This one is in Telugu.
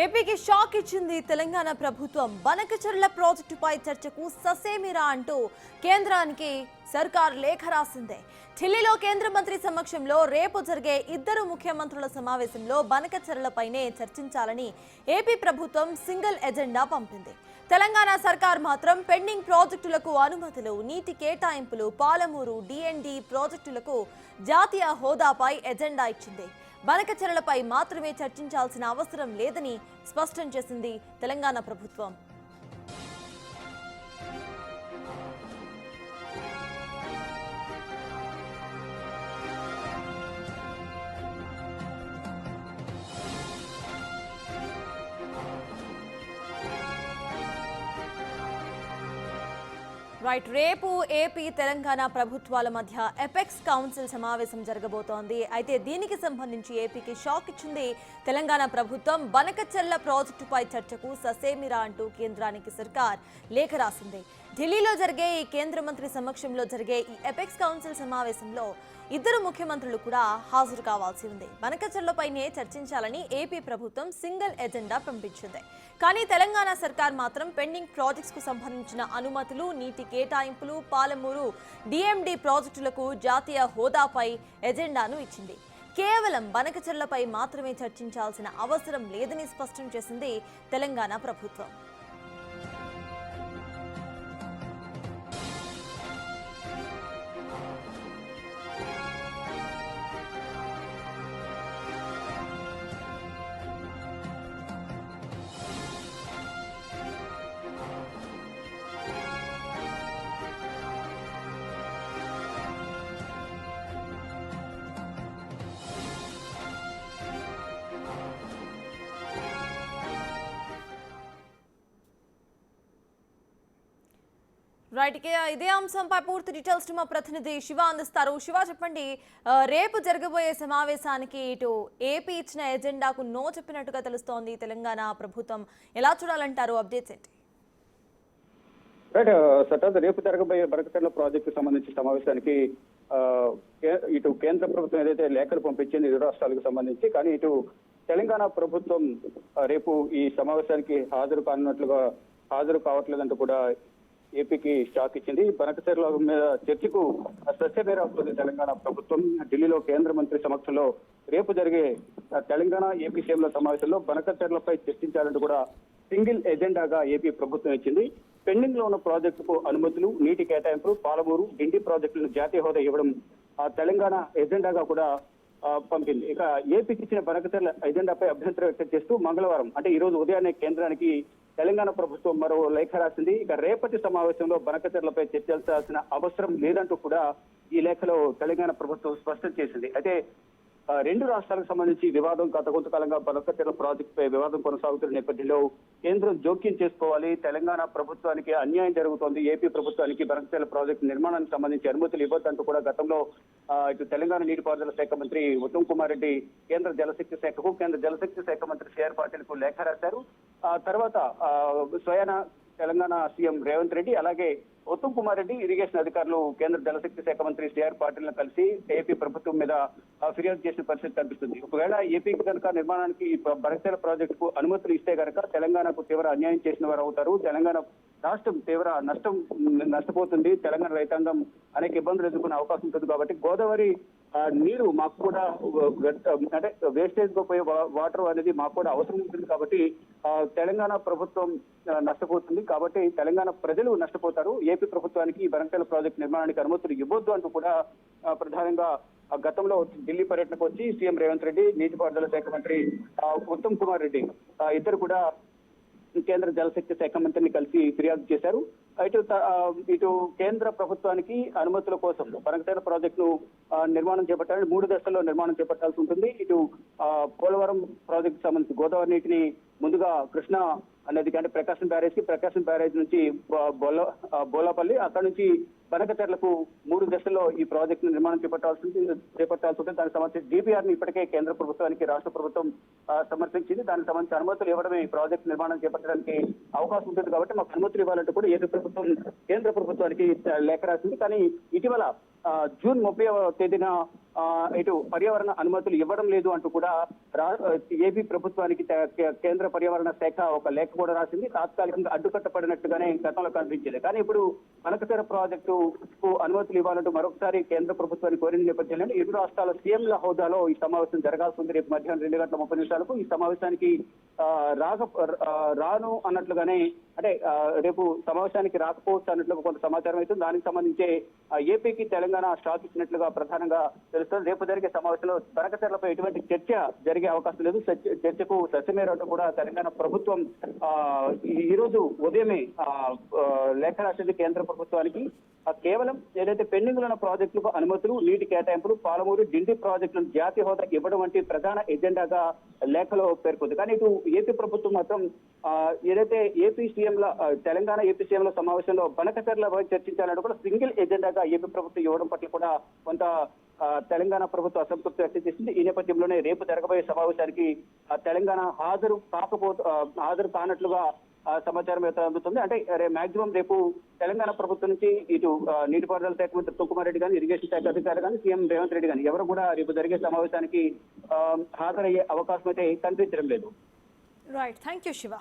ఏపీకి షాక్ ఇచ్చింది తెలంగాణ ప్రభుత్వం. బనకచెర్ల ప్రాజెక్టుపై చర్చకు ససేమిరా అంటూ కేంద్రానికి సర్కార్ లేఖ రాసింది. ఢిల్లీలో కేంద్ర మంత్రి సమక్షంలో రేపు జరిగే ఇద్దరు ముఖ్యమంత్రుల సమావేశంలో బనకచెర్లపైనే చర్చించాలని ఏపీ ప్రభుత్వం సింగిల్ ఎజెండా పంపింది. తెలంగాణ సర్కార్ మాత్రం పెండింగ్ ప్రాజెక్టులకు అనుమతులు, నీటి కేటాయింపులు, పాలమూరు డిఎండి ప్రాజెక్టులకు జాతీయ హోదాపై ఎజెండా ఇచ్చింది. బనకచెర్లపై మాత్రమే చర్చించాల్సిన అవసరం లేదని స్పష్టం చేసింది తెలంగాణ ప్రభుత్వం. రేపు ఏపీ తెలంగాణ ప్రభుత్వాల మధ్య ఎపెక్స్ కౌన్సిల్ సమావేశం జరగబోతోంది. అయితే దీనికి సంబంధించి ఏపీకి షాక్ ఇచ్చింది తెలంగాణ ప్రభుత్వం. బనకచెర్ల ప్రాజెక్టుపై చర్చకు ససేమిరా అంటూ కేంద్రానికి సర్కార్ లేఖ రాసింది. ఢిల్లీలో జరిగే ఈ కేంద్ర మంత్రి సమక్షంలో జరిగే ఈ ఎపెక్స్ కౌన్సిల్ సమావేశంలో ఇద్దరు ముఖ్యమంత్రులు కూడా హాజరు కావాల్సి ఉంది. బనకచెర్లపైనే చర్చించాలని ఏపీ ప్రభుత్వం సింగిల్ ఎజెండా పంపించింది. కానీ తెలంగాణ సర్కార్ మాత్రం పెండింగ్ ప్రాజెక్ట్స్ కు సంబంధించిన అనుమతులు, నీటి కేటాయింపులు, పాలమూరు డిఎండి ప్రాజెక్టులకు జాతీయ హోదాపై ఎజెండాను ఇచ్చింది. కేవలం బనకచెర్లపై మాత్రమే చర్చించాల్సిన అవసరం లేదని స్పష్టం చేసింది తెలంగాణ ప్రభుత్వం. ఇదే అంశంపై పూర్తి డీటెయిల్స్ మా ప్రతినిధి శివ అందిస్తారు. శివ, చెప్పండి, రేపు జరగబోయే సమావేశానికి ఇటు ఏపీ ఇచ్చిన ఎజెండాకు నో చెప్పినట్టుగా తెలుస్తోంది తెలంగాణ ప్రభుత్వం. ఎలా చూడాలంటారు? అప్డేట్స్ ఏంటి? రేపు జరగబోయే బనకచెర్ల ప్రాజెక్టు సంబంధించి సమావేశానికి ఇటు కేంద్ర ప్రభుత్వం ఏదైతే లేఖలు పంపించింది ఇరు రాష్ట్రాలకు సంబంధించి, కానీ ఇటు తెలంగాణ ప్రభుత్వం రేపు ఈ సమావేశానికి హాజరు కావట్లేదంటూ కూడా ఏపీకి షాక్ ఇచ్చింది. బనకచెర్ల మీద చర్చకు సస్యమేర అవుతుంది తెలంగాణ ప్రభుత్వం. ఢిల్లీలో కేంద్ర మంత్రి సమక్షంలో రేపు జరిగే తెలంగాణ ఏపీ సీఎంల సమావేశంలో బనకచెర్లపై చర్చించాలంటూ కూడా సింగిల్ ఎజెండాగా ఏపీ ప్రభుత్వం ఇచ్చింది. పెండింగ్ లో ఉన్న ప్రాజెక్టుకు అనుమతులు, నీటి కేటాయింపులు, పాలమూరు డిండి ప్రాజెక్టులను జాతీయ హోదా ఇవ్వడం తెలంగాణ ఎజెండాగా కూడా పంపింది. ఇక ఏపీకి ఇచ్చిన బనకచెర్ల ఎజెండాపై అభ్యంతరం వ్యక్తం చేస్తూ మంగళవారం అంటే ఈ రోజు ఉదయాన్నే కేంద్రానికి తెలంగాణ ప్రభుత్వం మరో లేఖ రాసింది. ఇక రేపటి సమావేశంలో బనకచెర్లపై చర్చించాల్సిన అవసరం లేదంటూ కూడా ఈ లేఖలో తెలంగాణ ప్రభుత్వం స్పష్టం చేసింది. అయితే రెండు రాష్ట్రాలకు సంబంధించి వివాదం గత కొంతకాలంగా బనకచెర్ల ప్రాజెక్టుపై వివాదం కొనసాగుతున్న నేపథ్యంలో కేంద్రం జోక్యం చేసుకోవాలి, తెలంగాణ ప్రభుత్వానికి అన్యాయం జరుగుతోంది, ఏపీ ప్రభుత్వానికి బనకచెర్ల ప్రాజెక్టు నిర్మాణానికి సంబంధించి అనుమతులు ఇవ్వద్దంటూ కూడా గతంలో ఇటు తెలంగాణ నీటిపారుదల శాఖ మంత్రి ఉత్తమ్ కుమార్ రెడ్డి కేంద్ర జలశక్తి శాఖకు, కేంద్ర జలశక్తి శాఖ మంత్రి సిఆర్ పాటిల్కు లేఖ రాశారు. ఆ తర్వాత స్వయాన తెలంగాణ సీఎం రేవంత్ రెడ్డి అలాగే ఉత్తమ్ కుమార్ రెడ్డి ఇరిగేషన్ అధికారులు కేంద్ర జలశక్తి శాఖ మంత్రి సిఆర్ పాటిల్ను కలిసి ఏపీ ప్రభుత్వం మీద ఫిర్యాదు చేసిన పరిస్థితి కనిపిస్తుంది. ఒకవేళ ఏపీకి కనుక నిర్మాణానికి బనకచెర్ల ప్రాజెక్టుకు అనుమతులు ఇస్తే కనుక తెలంగాణకు తీవ్ర అన్యాయం చేసిన వారు అవుతారు, తెలంగాణ రాష్ట్రం తీవ్ర నష్టపోతుంది, తెలంగాణ రైతాంగం అనేక ఇబ్బందులు ఎదుర్కొనే అవకాశం ఉంటుంది. కాబట్టి గోదావరి నీరు మాకు కూడా అంటే వేస్టేజ్ గా పోయే వాటర్ అనేది మాకు కూడా అవసరం ఉంటుంది. కాబట్టి తెలంగాణ ప్రభుత్వం నష్టపోతుంది, కాబట్టి తెలంగాణ ప్రజలు నష్టపోతారు, ఏపీ ప్రభుత్వానికి ఈ బనకచెర్ల ప్రాజెక్టు నిర్మాణానికి అనుమతులు ఇవ్వొద్దు అంటూ కూడా ప్రధానంగా గతంలో ఢిల్లీ పర్యటనకు వచ్చి సీఎం రేవంత్ రెడ్డి, నీటిపారుదల శాఖ మంత్రి ఉత్తమ్ కుమార్ రెడ్డి ఇద్దరు కూడా కేంద్ర జలశక్తి శాఖ మంత్రిని కలిసి ఫిర్యాదు చేశారు. ఇటు కేంద్ర ప్రభుత్వానికి అనుమతుల కోసం బనకచెర్ల ప్రాజెక్టును నిర్మాణం చేపట్టాలని 3 దశల్లో నిర్మాణం చేపట్టాల్సి ఉంటుంది. ఇటు పోలవరం ప్రాజెక్టు సంబంధించి గోదావరి నీటిని ముందుగా కృష్ణా నది అంటే ప్రకాశం బ్యారేజ్ నుంచి బోలాపల్లి, అక్కడ నుంచి బనకచెర్లకు 3 దశల్లో ఈ ప్రాజెక్టు నిర్మాణం చేపట్టాల్సి ఉంటుంది. దానికి సంబంధించి డిపిఆర్ ని ఇప్పటికే కేంద్ర ప్రభుత్వానికి రాష్ట్ర ప్రభుత్వం సమర్పించింది. దానికి సంబంధించి అనుమతులు ఇవ్వడమే ఈ ప్రాజెక్టు నిర్మాణం చేపట్టడానికి అవకాశం ఉంటుంది. కాబట్టి మాకు అనుమతులు ఇవ్వాలంటూ కూడా ఏపీ ప్రభుత్వం కేంద్ర ప్రభుత్వానికి లేఖ రాసింది. కానీ ఇటీవల జూన్ 30వ తేదీన ఇటు పర్యావరణ అనుమతులు ఇవ్వడం లేదు అంటూ కూడా ఏపీ ప్రభుత్వానికి కేంద్ర పర్యావరణ శాఖ ఒక లేఖ కూడా రాసింది. తాత్కాలికంగా అడ్డుకట్టపడినట్టుగానే గతంలో కనిపించింది. కానీ ఇప్పుడు బనకచెర్ల ప్రాజెక్టుకు అనుమతులు ఇవ్వాలంటూ మరొకసారి కేంద్ర ప్రభుత్వాన్ని కోరిన నేపథ్యంలో ఇరు రాష్ట్రాల సీఎంల హోదాలో ఈ సమావేశం జరగాల్సి ఉంది. రేపు మధ్యాహ్నం 2:30 ఈ సమావేశానికి రాను అన్నట్లుగానే, అంటే రేపు సమావేశానికి రాకపోవచ్చు అన్నట్లుగా కొంత సమాచారం అయితే దానికి సంబంధించి ఏపీకి తెలంగాణ షాక్ ఇచ్చినట్లుగా ప్రధానంగా తెలుస్తుంది. రేపు జరిగే సమావేశంలో బనకచెర్లపై ఎటువంటి చర్చ జరిగే అవకాశం లేదు. చర్చకు సస్యమేరంటూ కూడా తెలంగాణ ప్రభుత్వం ఈ రోజు ఉదయమే లేఖ రాసింది కేంద్ర ప్రభుత్వానికి. కేవలం ఏదైతే పెండింగ్ ఉన్న ప్రాజెక్టులకు అనుమతులు, నీటి కేటాయింపులు, పాలమూరు డిండి ప్రాజెక్టులను జాతీయ హోదాకి ఇవ్వడం వంటి ప్రధాన ఎజెండాగా లేఖలో పేర్కొంది. కానీ ఇటు ఏపీ ప్రభుత్వం మాత్రం ఏదైతే తెలంగాణ ఏపీ సీఎంల సమావేశంలో బనకచెర్లపై చర్చించాలంటే కూడా సింగిల్ ఎజెండాగా ఏపీ ప్రభుత్వం ఇవ్వడం పట్ల కూడా కొంత తెలంగాణ ప్రభుత్వం అసంతృప్తి వ్యక్తం చేసింది. ఈ నేపథ్యంలోనే రేపు జరగబోయే సమావేశానికి తెలంగాణ హాజరు కానట్లుగా సమాచారం అయితే అందుతుంది. అంటే మాక్సిమం రేపు తెలంగాణ ప్రభుత్వం నుంచి ఇటు నీటిపారుదల శాఖ మంత్రి ఉత్తమ్ కుమార్ రెడ్డి కానీ, ఇరిగేషన్ శాఖ అధికారి కానీ, సీఎం రేవంత్ రెడ్డి కానీ ఎవరు కూడా రేపు జరిగే సమావేశానికి హాజరయ్యే అవకాశం అయితే కనిపించడం లేదు. Right, thank you Shiva.